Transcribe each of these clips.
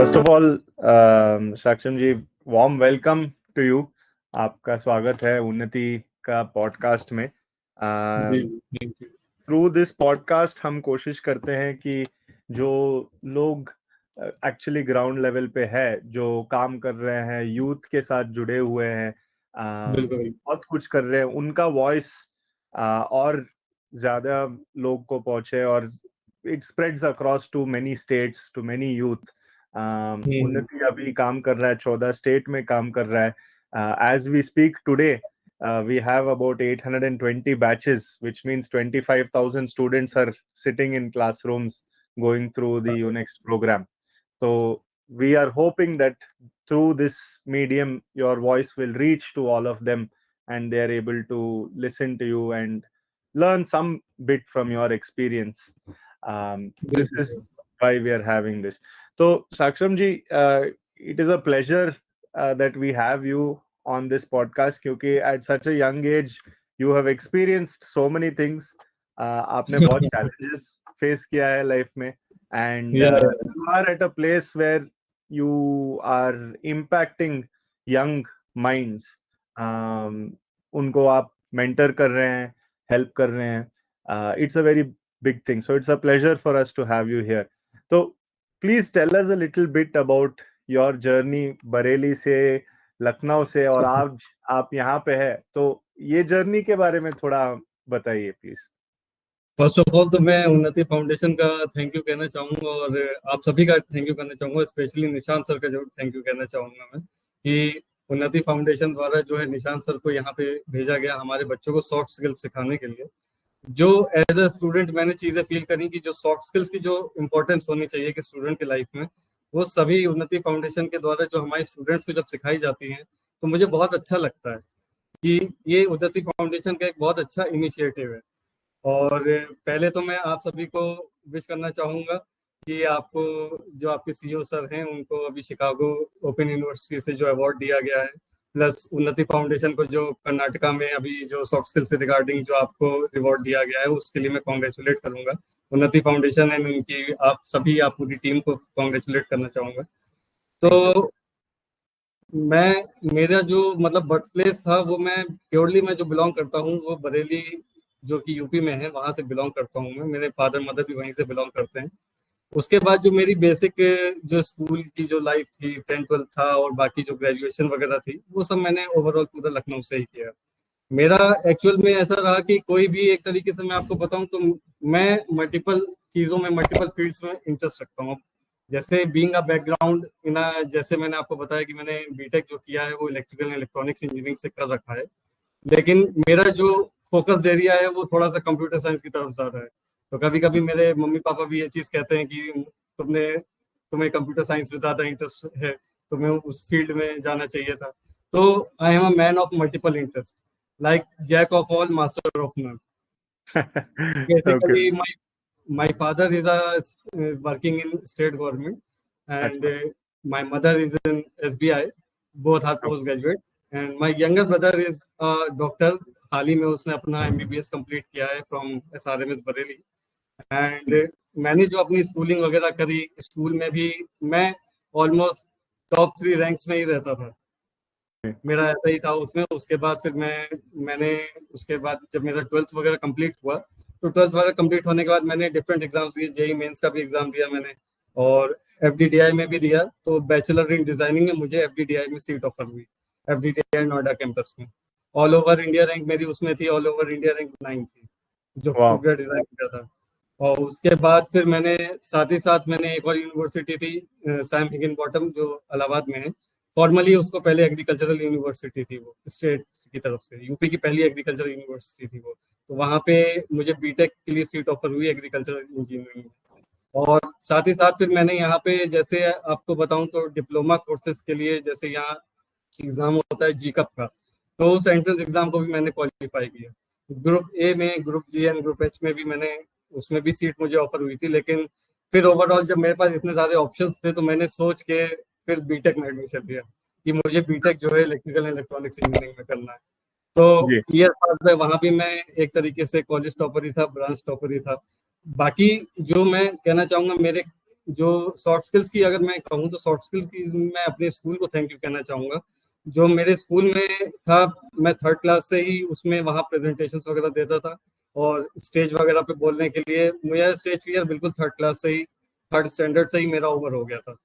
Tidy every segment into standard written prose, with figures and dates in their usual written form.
First of all Saksham ji, warm welcome to you. आपका स्वागत है उन्नति का पॉडकास्ट में। थ्रू दिस पॉडकास्ट हम कोशिश करते हैं कि जो लोग एक्चुअली ग्राउंड लेवल पे है, जो काम कर रहे हैं, यूथ के साथ जुड़े हुए हैं, बहुत कुछ कर रहे हैं, उनका वॉइस और ज्यादा लोग को पहुंचे और it spreads across to many states, to many youth. Unnati अभी काम कर रहा है, 14 स्टेट में काम कर रहा है। As we speak today, we have about 820 batches, which means 25,000 students are sitting in classrooms going through the UNEXT program. So we are hoping that through this medium, your voice will reach to all of them and they are able to listen to you and learn some bit from your experience. This is why we are having this. So Saksham ji, it is a pleasure that we have you on this podcast, क्योंकि at such a young age you have experienced so many things. आपने बहुत challenges face किया है life में, and you are at a place where you are impacting young minds. उनको आप mentor कर रहे हैं, help कर रहे हैं. It's a very big thing. So it's a pleasure for us to have you here. So please tell us a little bit about your journey Bareilly से, लखनऊ से, और आज आप यहाँ पे है, तो ये जर्नी के बारे में थोड़ा बताइए प्लीज। फर्स्ट ऑफ ऑल तो मैं उन्नति फाउंडेशन का थैंक यू कहना चाहूँगा और आप सभी का थैंक यू कहना चाहूँगा, स्पेशली निशांत सर का जरूर थैंक यू कहना चाहूँगा मैं कि उन्नति फाउंडेशन द्वारा जो है निशांत सर को यहाँ पे भेजा गया हमारे बच्चों को सॉफ्ट स्किल्स सिखाने के लिए। जो एज अ स्टूडेंट मैंने चीज़ें फील करी कि जो सॉफ्ट स्किल्स की जो इम्पोर्टेंस होनी चाहिए कि स्टूडेंट की लाइफ में, वो सभी उन्नति फाउंडेशन के द्वारा जो हमारे स्टूडेंट्स को जब सिखाई जाती हैं तो मुझे बहुत अच्छा लगता है कि ये उन्नति फाउंडेशन का एक बहुत अच्छा इनिशिएटिव है। और पहले तो मैं आप सभी को विश करना चाहूँगा कि आपको जो आपके सीईओ सर हैं उनको अभी शिकागो ओपन यूनिवर्सिटी से जो अवार्ड दिया गया है, प्लस उन्नति फाउंडेशन को जो कर्नाटका में अभी जो सॉफ्ट स्किल से रिगार्डिंग जो आपको रिवॉर्ड दिया गया है, उसके लिए मैं कॉन्ग्रेचुलेट करूँगा उन्नति फाउंडेशन एंड उनकी आप सभी आप पूरी टीम को कॉन्ग्रेचुलेट करना चाहूँगा। तो मेरा जो मतलब बर्थ प्लेस था वो मैं प्योरली मैं जो बिलोंग करता हूँ वो बरेली जो कि यूपी में है, वहाँ से बिलोंग करता हूँ मैं। मेरे फादर मदर भी वहीं से बिलोंग करते हैं। उसके बाद जो मेरी बेसिक जो स्कूल की जो लाइफ थी, 10-12 था और बाकी जो ग्रेजुएशन वगैरह थी, वो सब मैंने ओवरऑल पूरा लखनऊ से ही किया। मेरा एक्चुअल में ऐसा रहा कि कोई भी एक तरीके से मैं आपको बताऊं तो मैं मल्टीपल चीज़ों में, मल्टीपल फील्ड्स में इंटरेस्ट रखता हूँ। जैसे बीइंग अ बैकग्राउंड इन जैसे मैंने आपको बताया कि मैंने बीटेक जो किया है वो इलेक्ट्रिकल एंड इलेक्ट्रॉनिक्स इंजीनियरिंग से कर रखा है, लेकिन मेरा जो फोकस्ड एरिया है वो थोड़ा सा कंप्यूटर साइंस की तरफ ज्यादा है। तो कभी कभी मेरे मम्मी पापा भी ये चीज़ कहते हैं कि तुम्हें कंप्यूटर साइंस में ज्यादा इंटरेस्ट है, तुम्हें उस फील्ड में जाना चाहिए था। तो I am a man of multiple interest, like jack of all, master of none. Basically, Okay. my father is working in state government, and my mother is in SBI. Both are postgraduates, and my younger brother is a doctor. हाल ही में उसने अपना MBBS complete किया है from SRMS Bareilly. And मैंने जो अपनी schooling वगैरह करी, स्कूल में भी मैं ऑलमोस्ट टॉप 3 रैंक्स में ही रहता था, मेरा ऐसा ही था उसमें। उसके बाद फिर मैंने उसके बाद जब मेरा 12th वगैरह कंप्लीट हुआ, तो 12th वगैरह कंप्लीट होने के बाद मैंने डिफरेंट एग्जाम्स दिए, जेईई मेंस का भी एग्जाम दिया मैंने और FDDI में भी दिया। तो बैचलर इन डिजाइनिंग में मुझे FDDI में सीट ऑफर हुई, FDDI नोएडा कैंपस में। ऑल ओवर इंडिया रैंक मेरी उसमें थी, ऑल ओवर इंडिया रैंक 9 थी जो फुटवेयर डिजाइन का था। और उसके बाद फिर मैंने साथ ही साथ मैंने एक और यूनिवर्सिटी थी सैम हिगिनबॉटम जो इलाहाबाद में है, फॉर्मली उसको पहले एग्रीकल्चरल यूनिवर्सिटी थी, वो स्टेट की तरफ से यूपी की पहली एग्रीकल्चरल यूनिवर्सिटी थी वो। तो वहाँ पे मुझे बीटेक के लिए सीट ऑफर हुई एग्रीकल्चरल इंजीनियरिंग में। और साथ ही साथ फिर मैंने यहाँ पे जैसे आपको बताऊं तो डिप्लोमा कोर्सेज के लिए जैसे यहाँ एग्जाम होता है GCAP का, तो उस एंट्रेंस एग्जाम को भी मैंने क्वालिफाई किया। ग्रुप ए में, group G and group H में भी मैंने, उसमें भी सीट मुझे ऑफर हुई थी। लेकिन फिर ओवरऑल जब मेरे पास इतने सारे ऑप्शंस थे तो मैंने सोच के फिर बीटेक में एडमिशन लिया कि मुझे बीटेक जो है इलेक्ट्रिकल एंड इलेक्ट्रॉनिक्स इंजीनियरिंग में करना है। तो ईयर पास में वहाँ भी मैं एक तरीके से कॉलेज टॉपर ही था, ब्रांच टॉपर ही था। बाकी जो मैं कहना चाहूँगा, जो सॉफ्ट स्किल्स की अगर मैं कहूँ तो सॉफ्ट स्किल की मैं अपने स्कूल को थैंक यू कहना चाहूँगा। जो मेरे स्कूल में था, मैं 3rd क्लास से ही उसमें वहाँ प्रेजेंटेशंस वगैरह देता था, और स्टेज वगैरह पे बोलने के लिए मुझे स्टेज फियर बिल्कुल 3rd क्लास से ही, 3rd स्टैंडर्ड से ही मेरा ओवर हो गया था।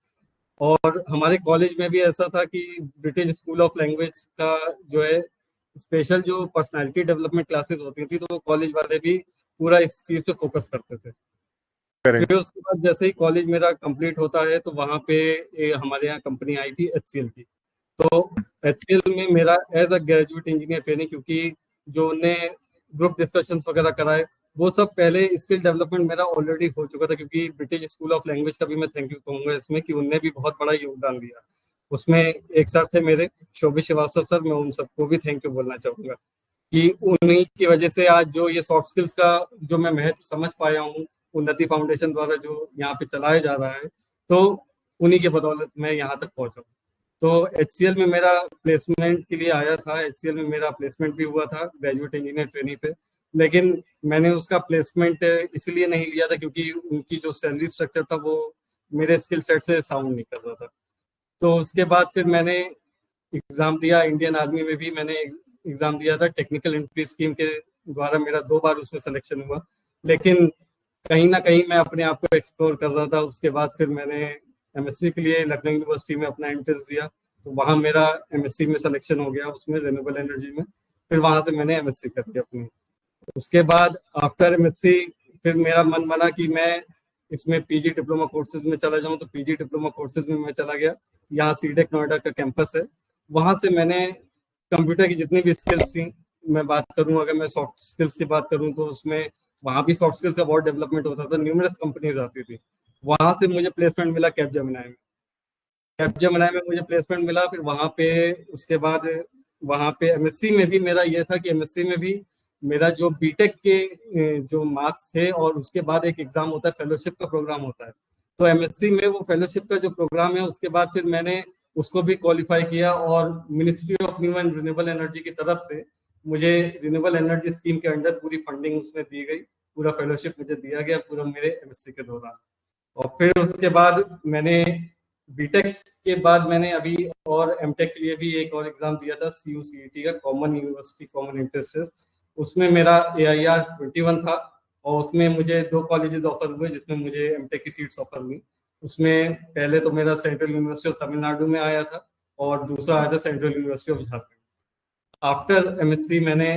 और हमारे कॉलेज में भी ऐसा था कि ब्रिटिश स्कूल ऑफ लैंग्वेज का जो है स्पेशल जो पर्सनालिटी डेवलपमेंट क्लासेस होती थी, तो वो कॉलेज वाले भी पूरा इस चीज़ पे फोकस करते थे। करेक्ट। फिर उसके बाद जैसे ही कॉलेज मेरा कंप्लीट होता है तो वहाँ पे हमारे यहाँ कंपनी आई थी HCL की। तो HCL में मेरा as a graduate engineer training, क्योंकि जो उन्हें ग्रुप डिस्कशंस वगैरह कराए वो सब पहले स्किल डेवलपमेंट मेरा ऑलरेडी हो चुका था, क्योंकि ब्रिटिश स्कूल ऑफ लैंग्वेज का भी मैं थैंक यू कहूँगा इसमें कि उनने भी बहुत बड़ा योगदान दिया। उसमें एक सर थे मेरे, शोभित श्रीवास्तव सर, मैं उन सबको भी थैंक यू बोलना चाहूँगा कि उन्हीं की वजह से आज जो ये सॉफ्ट स्किल्स का जो मैं महत्व समझ पाया हूँ, उन्नति फाउंडेशन द्वारा जो यहाँ पे चलाया जा रहा है, तो उन्हीं के बदौलत मैं यहाँ तक पहुँचा। तो HCL में मेरा प्लेसमेंट के लिए आया था, HCL में मेरा प्लेसमेंट भी हुआ था ग्रेजुएट इंजीनियर ट्रेनिंग पे, लेकिन मैंने उसका प्लेसमेंट इसलिए नहीं लिया था क्योंकि उनकी जो सैलरी स्ट्रक्चर था वो मेरे स्किल सेट से साउंड नहीं कर रहा था। तो उसके बाद फिर मैंने एग्ज़ाम दिया, इंडियन आर्मी में भी मैंने एग्ज़ाम दिया था, टेक्निकल एंट्री स्कीम के द्वारा मेरा 2 बार उसमें सिलेक्शन हुआ, लेकिन कहीं ना कहीं मैं अपने आप को एक्सप्लोर कर रहा था। उसके बाद फिर मैंने MSc के लिए लखनऊ यूनिवर्सिटी में अपना एंट्रेंस दिया, तो वहाँ मेरा MSc में सिलेक्शन हो गया, उसमें रिन्यूएबल एनर्जी में। फिर वहाँ से मैंने MSc कर लिया अपनी। उसके बाद आफ्टर MSc फिर मेरा मन बना कि मैं इसमें PG डिप्लोमा कोर्सेज में चला जाऊँ, तो PG डिप्लोमा कोर्सेज में मैं चला गया। यहाँ सीडेक नोएडा का कैंपस है, वहाँ से मैंने कंप्यूटर की जितनी भी स्किल्स थी, मैं बात करूँ, अगर मैं सॉफ्ट स्किल्स की बात करूँ तो उसमें वहाँ भी सॉफ्ट स्किल्स का बहुत डेवलपमेंट होता था, न्यूमरस कंपनीज आती थी। वहाँ से मुझे प्लेसमेंट मिला कैपजेमिनी में। कैपजेमिनी में मुझे प्लेसमेंट मिला, फिर वहाँ पे उसके बाद वहाँ पे MSc में भी मेरा ये था कि MSc में भी मेरा जो बीटेक के जो मार्क्स थे, और उसके बाद एक एग्जाम होता है, फेलोशिप का प्रोग्राम होता है, तो MSc में वो फेलोशिप का जो प्रोग्राम है उसके बाद फिर मैंने उसको भी क्वालिफाई किया, और ministry of new and renewable energy की तरफ से मुझे रिन्यूएबल एनर्जी स्कीम के अंडर पूरी फंडिंग उसमें दी गई, पूरा फेलोशिप मुझे दिया गया पूरा मेरे MSc के दौरान। और फिर उसके बाद मैंने बीटेक के बाद मैंने अभी और एमटेक के लिए भी एक और एग्जाम दिया था, CUCET का, common university common entrance test. उसमें मेरा AIR 21 था, और उसमें मुझे 2 कॉलेजेस ऑफर हुए जिसमें मुझे एमटेक की सीट्स ऑफर हुई। उसमें पहले तो मेरा सेंट्रल यूनिवर्सिटी ऑफ तमिलनाडु में आया था, और दूसरा आया था central university of Jharkhand. After MSc मैंने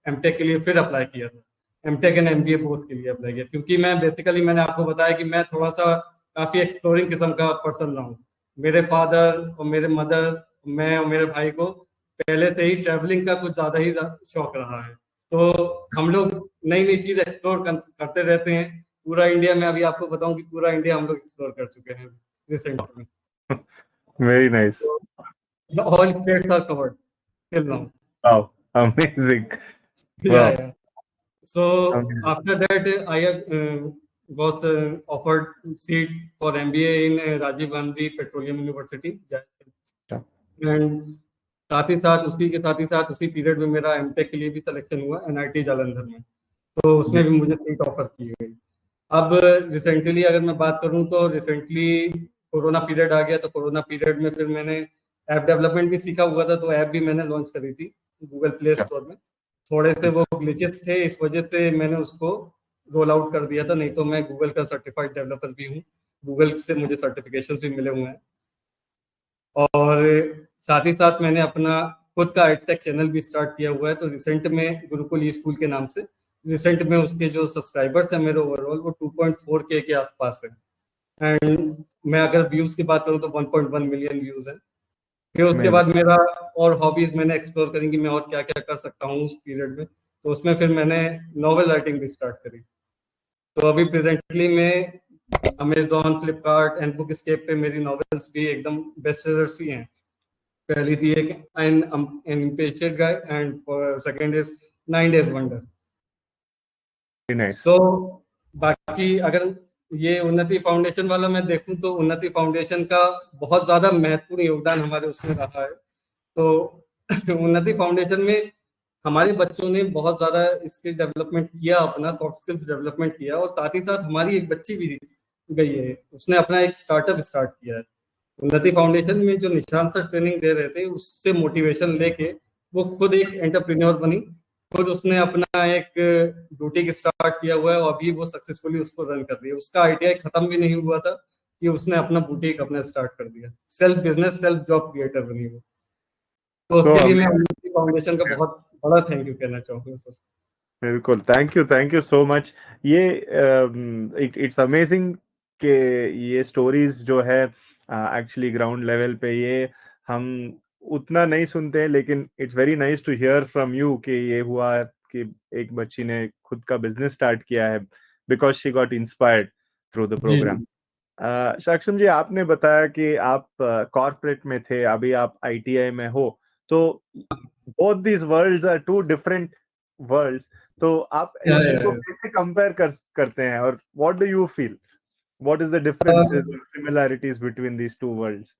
एमटेक के लिए फिर अप्लाई किया था, एमटेक एंड MBA बोथ के लिए अप्लाई किया, क्योंकि मैं बेसिकली, मैंने आपको बताया कि मैं थोड़ा सा काफी एक्सप्लोरिंग किस्म का पर्सन रहा हूँ। मेरे फादर और मेरे मदर, मैं और मेरे भाई को पहले से ही ट्रैवलिंग का कुछ ज्यादा ही शौक रहा है, तो हम लोग नई नई चीज एक्सप्लोर करते रहते हैं। पूरा इंडिया में, अभी आपको बताऊं कि पूरा इंडिया हम लोग एक्सप्लोर कर चुके हैं recently. Very nice. All states are covered till now. Wow, amazing. Yeah, Wow. yeah. So after that, I have was offered seat for MBA in Rajiv Gandhi Petroleum University, and साथ ही साथ उसी के साथ ही साथ उसी पीरियड में मेरा MTech के लिए भी सिलेक्शन हुआ NIT जालंधर में, तो उसमें भी मुझे सीट ऑफर की गई। अब रिसेंटली अगर मैं बात करूं तो रिसेंटली कोरोना पीरियड आ गया, तो कोरोना पीरियड में फिर मैंने ऐप डेवलपमेंट भी सीखा हुआ था, तो ऐप भी मैंने लॉन्च करी थी गूगल प्ले स्टोर में। थोड़े से वो ग्लिचेस थे, इस वजह से मैंने उसको रोल आउट कर दिया था, नहीं तो मैं गूगल का सर्टिफाइड डेवलपर भी हूँ, गूगल से मुझे सर्टिफिकेशन भी मिले हुए हैं। और साथ ही साथ मैंने अपना खुद का एडटेक चैनल भी स्टार्ट किया हुआ है, तो रिसेंट में गुरुकुल ई स्कूल के नाम से, रिसेंट में उसके जो सब्सक्राइबर्स हैं मेरे ओवरऑल वो 2.4K के आसपास है, एंड मैं अगर व्यूज की बात करूं तो 1.1 मिलियन व्यूज है। फिर उसके बाद मेरा और हॉबीज मैंने एक्सप्लोर करी कि मैं और क्या क्या कर सकता हूँ उस पीरियड में, तो उसमें फिर मैंने नॉवेल राइटिंग भी स्टार्ट करी। तो अभी प्रेजेंटली में Amazon, Flipkart and book scape पे मेरी नॉवेल्स भी एकदम बेस्ट सेलर्स ही हैं। पहली थी एक an impeached guy, and second is 9 days wonder. So बाकी अगर ये उन्नति फाउंडेशन वाला मैं देखूं तो उन्नति फाउंडेशन का बहुत ज्यादा महत्वपूर्ण योगदान हमारे उसमें रहा है। तो उन्नति फाउंडेशन में हमारे बच्चों ने बहुत ज्यादा स्किल डेवलपमेंट किया, अपना सॉफ्ट स्किल्स डेवलपमेंट किया, और साथ ही साथ हमारी एक बच्ची भी थी गई है, उसने अपना एक स्टार्टअप स्टार्ट किया है। उन्नति फाउंडेशन में जो निशांत सर ट्रेनिंग दे रहे थे, उससे मोटिवेशन लेके वो खुद एक एंटरप्रेन्योर बनी। खुद उसने अपना एक बुटीक स्टार्ट किया हुआ है और अभी वो सक्सेसफुली उसको रन कर रही है। उसका आईटीआई खत्म भी नहीं हुआ था कि उसने अपना बुटीक अपना स्टार्ट कर दिया। Self business, self job creator बनी वो। तो तो उसके लिए हमें मैं उन्नति फाउंडेशन का बहुत बड़ा थैंक यू कहना चाहूंगा सर। बिल्कुल, थैंक यू सो मच। ये इट्स अमेजिंग कि ये स्टोरीज जो है एक्चुअली ग्राउंड लेवल पे ये हम उतना नहीं सुनते हैं, लेकिन it's very nice to hear from you कि ये हुआ कि एक बच्ची ने खुद का बिजनेस स्टार्ट किया है because she got inspired through the G program. Saksham ji, आपने बताया कि आप कॉर्पोरेट में थे, अभी आप आईटीआई में हो, तो both these worlds are two different worlds. तो आप इनको कैसे कंपेयर करते हैं और what do you feel? What is the differences or similarities between these two worlds?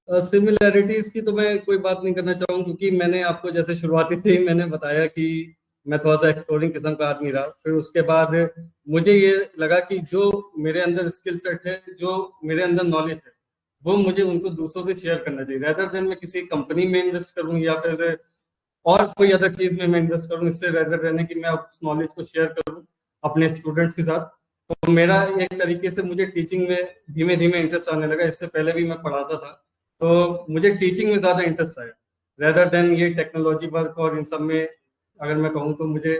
Similarities की तो मैं कोई बात नहीं करना चाहूंगा, क्योंकि मैंने आपको जैसे शुरुआती से ही मैंने बताया कि मैं थोड़ा सा एक्सप्लोरिंग किस्म का आदमी रहा। फिर उसके बाद मुझे ये लगा कि जो मेरे अंदर स्किल सेट है, जो मेरे अंदर नॉलेज है, वो मुझे उनको दूसरों से शेयर करना चाहिए, रेदर देन मैं किसी कंपनी में इन्वेस्ट करूं या फिर और कोई अदर चीज में मैं इन्वेस्ट करूं। इससे रेदर देन कि मैं उस नॉलेज को शेयर करूं अपने स्टूडेंट्स के साथ। तो मेरा एक तरीके से मुझे टीचिंग में धीमे धीमे इंटरेस्ट आने लगा। इससे पहले भी मैं पढ़ाता था, तो मुझे टीचिंग में ज्यादा इंटरेस्ट आया रेदर देन ये टेक्नोलॉजी वर्क और इन सब में। अगर मैं कहूँ तो मुझे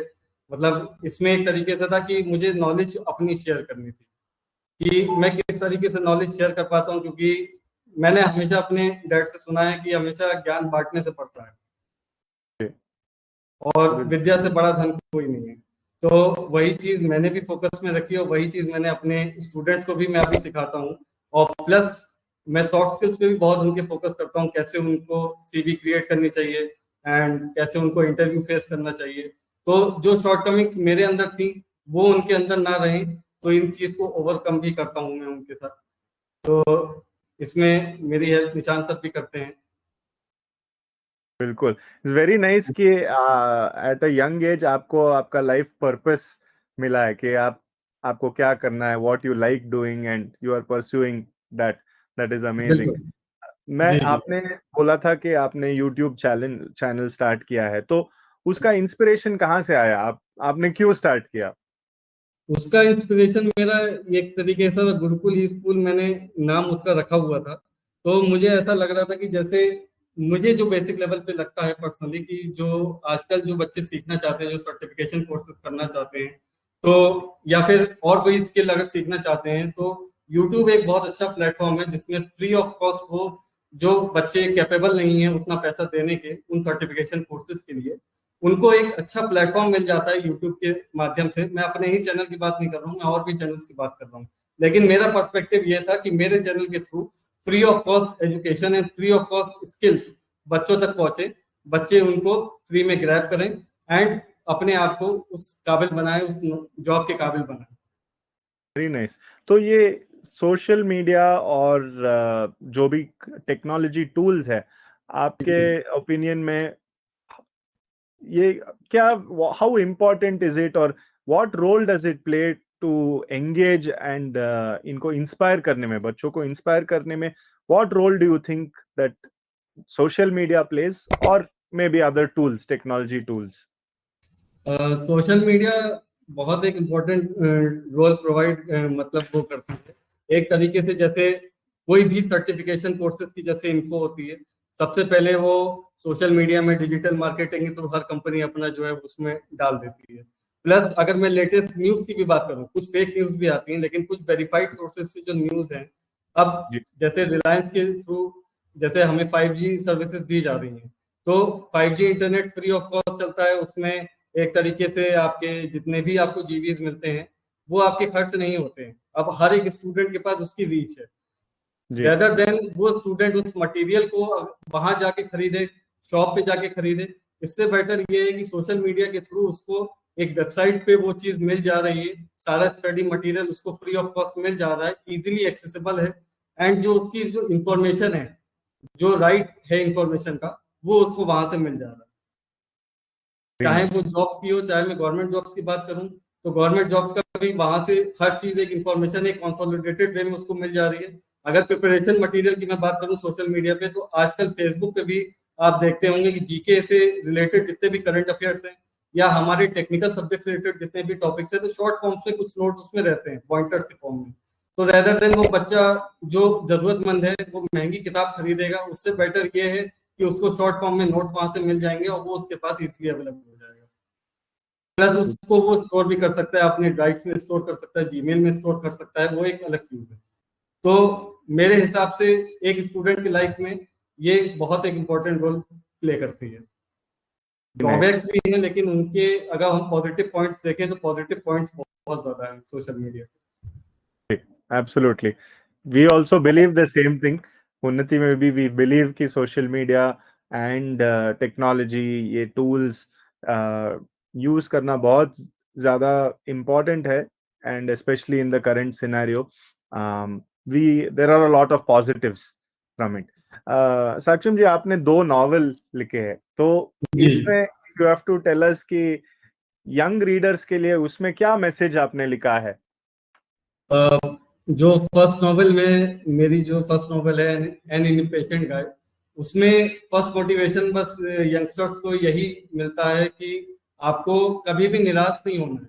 मतलब इसमें एक तरीके से था कि मुझे नॉलेज अपनी शेयर करनी थी, कि मैं किस तरीके से नॉलेज शेयर कर पाता हूँ। क्योंकि मैंने हमेशा अपने डैड से सुना है कि हमेशा ज्ञान बांटने से पड़ता है, और विद्या से बड़ा धन कोई नहीं है। तो वही चीज मैंने भी फोकस में रखी और वही चीज मैंने अपने स्टूडेंट्स को भी मैं अभी सिखाता हूँ। और प्लस मैं सॉफ्ट स्किल्स पे भी बहुत उनके फोकस करता हूँ, कैसे उनको सीवी क्रिएट करनी चाहिए एंड कैसे उनको इंटरव्यू फेस करना चाहिए। तो जो शॉर्टकमिंग्स मेरे अंदर थी वो उनके अंदर ना रहे, तो इन चीज को ओवरकम भी करता हूँ मैं उनके साथ। तो इसमें मेरी हेल्प निशान सर भी करते हैं। बिल्कुल, इट्स वेरी नाइस कि एट अ यंग एज आपको आपका लाइफ पर्पस मिला है कि आपको क्या करना है, what you like doing and you are pursuing that. That is amazing. बिल्कुल। मैं जी जी। आपने बोला था कि आपने यूट्यूब चैनल स्टार्ट किया है, तो उसका इंस्पिरेशन कहाँ से आया? आपने क्यों स्टार्ट किया? उसका इंस्पिरेशन मेरा एक तरीके से गुरुकुल ही स्कूल, मैंने नाम उसका रखा हुआ था। तो मुझे ऐसा लग रहा था कि जैसे मुझे जो बेसिक लेवल पे लगता है पर्सनली कि जो आजकल जो बच्चे सीखना चाहते हैं, जो सर्टिफिकेशन कोर्सेज करना चाहते हैं, तो या फिर और कोई स्किल अगर सीखना चाहते हैं, तो यूट्यूब एक बहुत अच्छा प्लेटफॉर्म है जिसमें फ्री ऑफ कॉस्ट वो जो बच्चे कैपेबल नहीं है उतना पैसा देने के उन सर्टिफिकेशन कोर्सेज के लिए, उनको एक अच्छा प्लेटफॉर्म मिल जाता है यूट्यूब के माध्यम से। मैं अपने ही चैनल की बात नहीं कर रहा हूँ, मैं और भी चैनल्स की बात कर रहा हूँ, लेकिन मेरा पर्सपेक्टिव ये था कि मेरे चैनल के through free of cost education and free of cost skills बच्चों तक पहुंचे, बच्चे उनको फ्री में ग्रैब करें एंड अपने आप को उस काबिल बनाए, उस जॉब के काबिल बनाए। Very nice. तो ये सोशल मीडिया और जो भी टेक्नोलॉजी टूल्स है, आपके ओपिनियन में ये क्या, हाउ इम्पोर्टेंट इज इट और what role does it play to engage and इनको इंस्पायर करने में, बच्चों को इंस्पायर करने में? What role do you think that social media plays और maybe other tools, technology tools? Social media बहुत एक इम्पोर्टेंट रोल प्रोवाइड मतलब वो करती है। एक तरीके से जैसे कोई भी सर्टिफिकेशन कोर्सेज की जैसे इन्फो होती है, सबसे पहले वो सोशल मीडिया में डिजिटल मार्केटिंग के थ्रू हर कंपनी अपना जो है उसमें डाल देती है। प्लस अगर मैं लेटेस्ट न्यूज की भी बात करूं, कुछ फेक न्यूज भी आती हैं, लेकिन कुछ वेरीफाइड सोर्सेज से जो न्यूज है, अब जैसे रिलायंस के थ्रू जैसे हमें 5G सर्विसेज दी जा रही हैं, तो 5G internet free of cost चलता है। उसमें एक तरीके से आपके जितने भी आपको जीबीज मिलते हैं वो आपके खर्च नहीं होते हैं। अब हर एक स्टूडेंट के पास उसकी रीच है, रेदर देन वो स्टूडेंट उस मटेरियल को वहां जाके खरीदे, शॉप पे जाके खरीदे। इससे बेटर ये है कि सोशल मीडिया के थ्रू उसको एक वेबसाइट पे वो चीज मिल जा रही है, सारा स्टडी मटेरियल उसको फ्री ऑफ कॉस्ट मिल जा रहा है, इजीली एक्सेसिबल है। एंड जो उसकी जो इंफॉर्मेशन है, जो राइट है इंफॉर्मेशन का, वो उसको वहां से मिल जा रहा है। चाहे वो जॉब्स की हो, चाहे मैं गवर्नमेंट जॉब्स की बात करूं, तो गवर्नमेंट जॉब का भी वहां से हर चीज एक इंफॉर्मेशन एक कंसोलिडेटेड वे में उसको मिल जा रही है। अगर प्रिपरेशन मटेरियल की मैं बात करूं सोशल मीडिया पे, तो आजकल फेसबुक पे भी आप देखते होंगे कि जीके से रिलेटेड जितने भी करंट अफेयर्स हैं या हमारे टेक्निकल सब्जेक्ट से रिलेटेड जितने भी टॉपिक्स हैं, तो शॉर्ट फॉर्म्स में कुछ नोट्स उसमें रहते हैं पॉइंटर्स के फॉर्म में। तो रेदर देन वो बच्चा जो जरूरतमंद है वो महंगी किताब खरीदेगा, उससे बेटर ये है कि उसको शॉर्ट फॉर्म में नोट्स वहां से मिल जाएंगे और वो उसके पास इजीली अवेलेबल हो जाएगा। प्लस उसको वो स्टोर भी कर सकता है, अपने ड्राइव्स में स्टोर कर सकता है, जीमेल में स्टोर कर सकता है, वो एक अलग चीज है। तो मेरे हिसाब से एक स्टूडेंट की लाइफ में ये बहुत एक इम्पोर्टेंट रोल प्ले करती है। ड्रॉबैक्स भी हैं, लेकिन उनके अगर हम पॉजिटिव पॉइंट्स देखें तो पॉजिटिव पॉइंट्स बहुत ज्यादा है social media. Absolutely. We also believe the same thing. उन्नति में भी we believe कि social media and technology, ये tools use करना बहुत ज़्यादा important है, and especially in the current scenario, there are a lot of positives from it. Saksham ji, आपने 2 नॉवल लिखे हैं, तो इसमें you have to tell us कि यंग रीडर्स के लिए उसमें क्या मैसेज आपने लिखा है? जो फर्स्ट नॉवेल में मेरी जो फर्स्ट नॉवेल है एन इम्पेशेंट गाय, उसमें फर्स्ट मोटिवेशन बस यंगस्टर्स को यही मिलता है कि आपको कभी भी निराश नहीं होना है।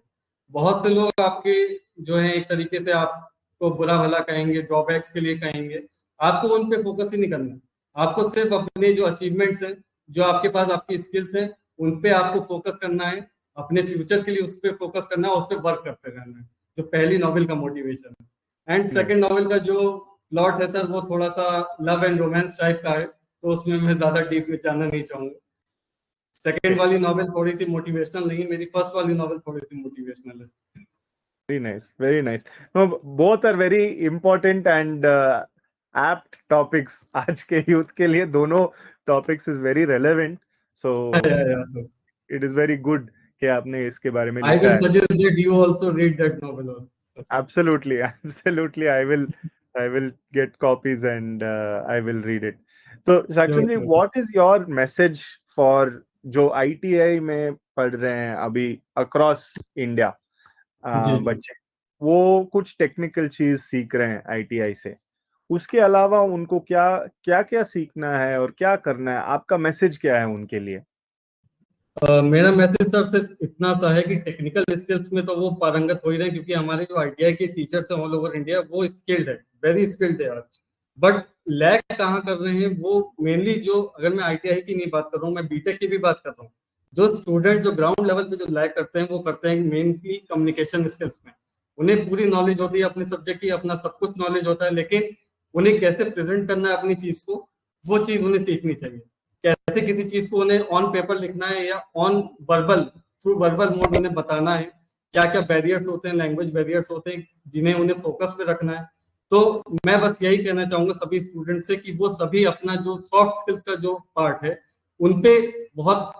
बहुत से लोग आपके जो है एक तरीके से आपको बुरा भला कहेंगे, ड्रॉबैक्स के लिए कहेंगे, आपको उन पे फोकस ही नहीं करना है। आपको सिर्फ अपने जो अचीवमेंट्स हैं, जो आपके पास आपकी स्किल्स हैं, उन पे आपको फोकस करना है, अपने फ्यूचर के लिए उस पर फोकस करना है, उस पर वर्क करते रहना है। जो पहली नॉवेल का मोटिवेशन है। एंड सेकंड नॉवेल का जो प्लॉट है सर, वो थोड़ा सा लव एंड रोमांस टाइप का है, तो उसमें मैं ज्यादा डीप में जाना नहीं चाहूंगा। सेकंड वाली नॉवेल थोड़ी सी मोटिवेशनल नहीं है, मेरी फर्स्ट वाली नॉवेल थोड़ी सी मोटिवेशनल है। Very nice, very nice. No, both are very important and apt topics. आज के youth के लिए दोनों topics is very relevant. So it is very good कि आपने इसके बारे में I लिखा will है. suggest that you also read that novel also. Absolutely, absolutely. I will get copies and I will read it. तो साक्षम जी, what is your message for जो ITI में पढ़ रहे हैं अभी across India बच्चे, वो कुछ टेक्निकल चीज सीख रहे हैं ITI से, उसके अलावा उनको क्या क्या क्या सीखना है और क्या करना है? आपका मैसेज क्या है उनके लिए? मेरा मैसेज सर सिर्फ इतना सा है कि टेक्निकल स्किल्स में तो वो पारंगत हो ही रहे हैं, क्योंकि हमारे जो ITI के टीचर्स हैं ऑल ओवर इंडिया, वो स्किल्ड है, वेरी स्किल्ड है यार। बट लैक कहाँ कर रहे हैं वो मेनली, जो अगर मैं ITI की नहीं बात कर रहा हूँ, मैं बीटेक की भी बात कर रहा हूँ, जो स्टूडेंट जो ग्राउंड लेवल पे जो लैक करते हैं वो करते हैं मेनली कम्युनिकेशन स्किल्स में। उन्हें पूरी नॉलेज होती है अपने सब्जेक्ट की, अपना सब कुछ नॉलेज होता है, लेकिन उन्हें कैसे प्रेजेंट करना है अपनी चीज को, वो चीज उन्हें सीखनी चाहिए। कैसे किसी चीज को उन्हें ऑन पेपर लिखना है या on verbal, through verbal mode उन्हें बताना है, क्या क्या बैरियर्स होते हैं, लैंग्वेज बैरियर्स होते हैं, जिन्हें उन्हें फोकस पे रखना है। तो मैं बस यही कहना चाहूंगा सभी स्टूडेंट से कि वो सभी अपना जो सॉफ्ट स्किल्स का जो पार्ट है उनपे बहुत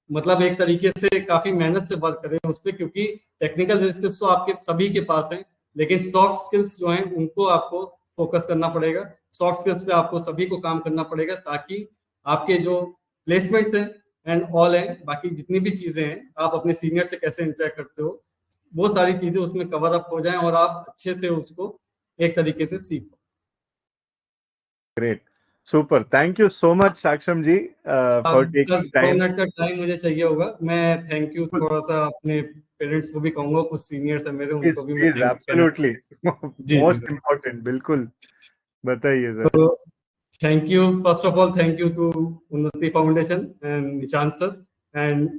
मतलब एक तरीके से काफी मेहनत से वर्क करें उस पर, क्योंकि टेक्निकल स्किल्स तो आपके सभी के पास हैं, लेकिन सॉफ्ट स्किल्स जो हैं उनको आपको फोकस करना पड़ेगा। सॉफ्ट स्किल्स पे आपको सभी को काम करना पड़ेगा, ताकि आपके जो प्लेसमेंट्स हैं एंड ऑल हैं, बाकी जितनी भी चीजें हैं, आप अपने सीनियर से कैसे इंटरेक्ट करते हो, वो सारी चीजें उसमें कवर अप हो जाएं और आप अच्छे से उसको एक तरीके से सीखो। Great, super, thank you so much Saksham ji for taking time. 2 minute का टाइम मुझे चाहिए होगा। मैं थैंक यू थोड़ा सा अपने पेरेंट्स को भी कहूंगा, कुछ सीनियर्स है मेरे, उनको भी मैं थैंक यू एब्सोल्युटली, जी मोस्ट इम्पोर्टेंट, बिल्कुल बताइए सर। तो thank you, first of all thank you to Unnati foundation and Nishant sir and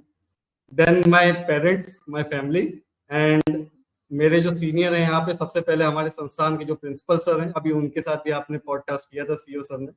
then my parents, my family and मेरे जो सीनियर हैं यहाँ पे। सबसे पहले हमारे संस्थान के जो प्रिंसिपल सर हैं, अभी उनके साथ भी आपने पॉडकास्ट किया था, सीईओ सर ने,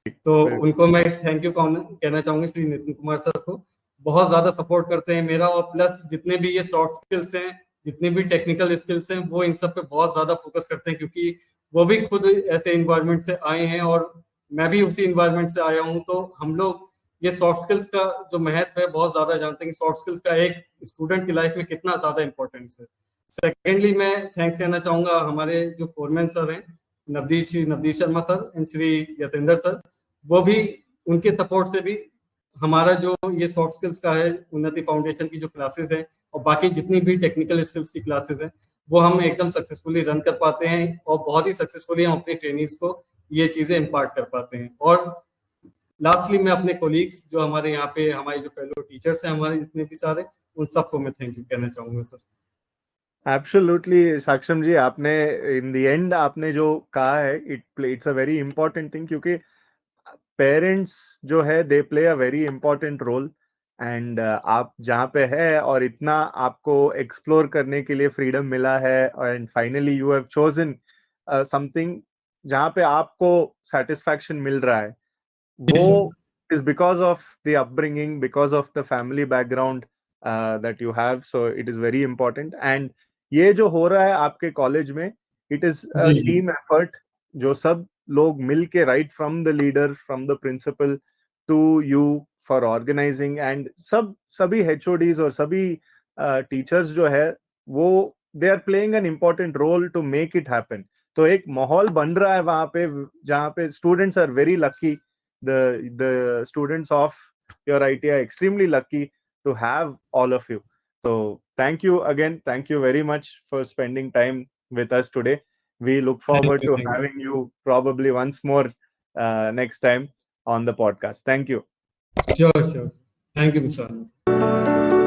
तो उनको मैं थैंक यू कहना चाहूंगा। श्री नितिन कुमार सर को बहुत ज्यादा सपोर्ट करते हैं मेरा, और प्लस जितने भी ये सॉफ्ट स्किल्स हैं, जितने भी टेक्निकल स्किल्स हैं, वो इन सब पे बहुत ज्यादा फोकस करते हैं, क्योंकि वो भी खुद ऐसे इन्वायरमेंट से आए हैं और मैं भी उसी इन्वायरमेंट से आया हूँ। तो हम लोग ये सॉफ्ट स्किल्स का जो महत्व है बहुत ज्यादा जानते हैं कि सॉफ्ट स्किल्स का एक स्टूडेंट की लाइफ में कितना ज्यादा इंपॉर्टेंस है। सेकेंडली मैं थैंक्स कहना चाहूंगा हमारे जो फोरमैन सर हैं, Navdeep Sharma sir and Shri Yatendra sir, वो भी, उनके सपोर्ट से भी हमारा जो ये सॉफ्ट स्किल्स का है, उन्नति फाउंडेशन की जो क्लासेस हैं और बाकी जितनी भी टेक्निकल स्किल्स की क्लासेस हैं वो हम एकदम सक्सेसफुली रन कर पाते हैं और बहुत ही सक्सेसफुली हम अपने ट्रेनिंग्स को ये चीजें इम्पार्ट कर पाते हैं। और लास्टली मैं अपने कोलीग्स जो हमारे यहाँ पे हमारे जो फेलो टीचर्स हैं हमारे जितने भी सारे, उन सबको मैं थैंक यू कहना चाहूंगा सर। एब्सोल्युटली साक्षम जी, आपने इन द एंड आपने जो कहा है it's a very important thing, क्योंकि पेरेंट्स जो है they play a very important role. And आप जहाँ पे है और इतना आपको एक्सप्लोर करने के लिए फ्रीडम मिला है, and finally you have chosen something जहाँ पे आपको सेटिस्फैक्शन मिल रहा है, वो is because of the upbringing, because of the family background that you have, so it is very important. And ये जो हो रहा है आपके कॉलेज में, it is a team effort, जो सब लोग मिल के, right from the leader, from the principal to you for organizing, and सभी HODs और सभी teachers जो है वो they are playing an important role to make it happen. तो एक माहौल बन रहा है वहाँ पे जहाँ पे students are very lucky, the students of your IT are extremely lucky to have all of you. So thank you again. Thank you very much for spending time with us today. We look forward to having you probably once more next time on the podcast. Thank you. Sure. Thank you, Mr. Anand.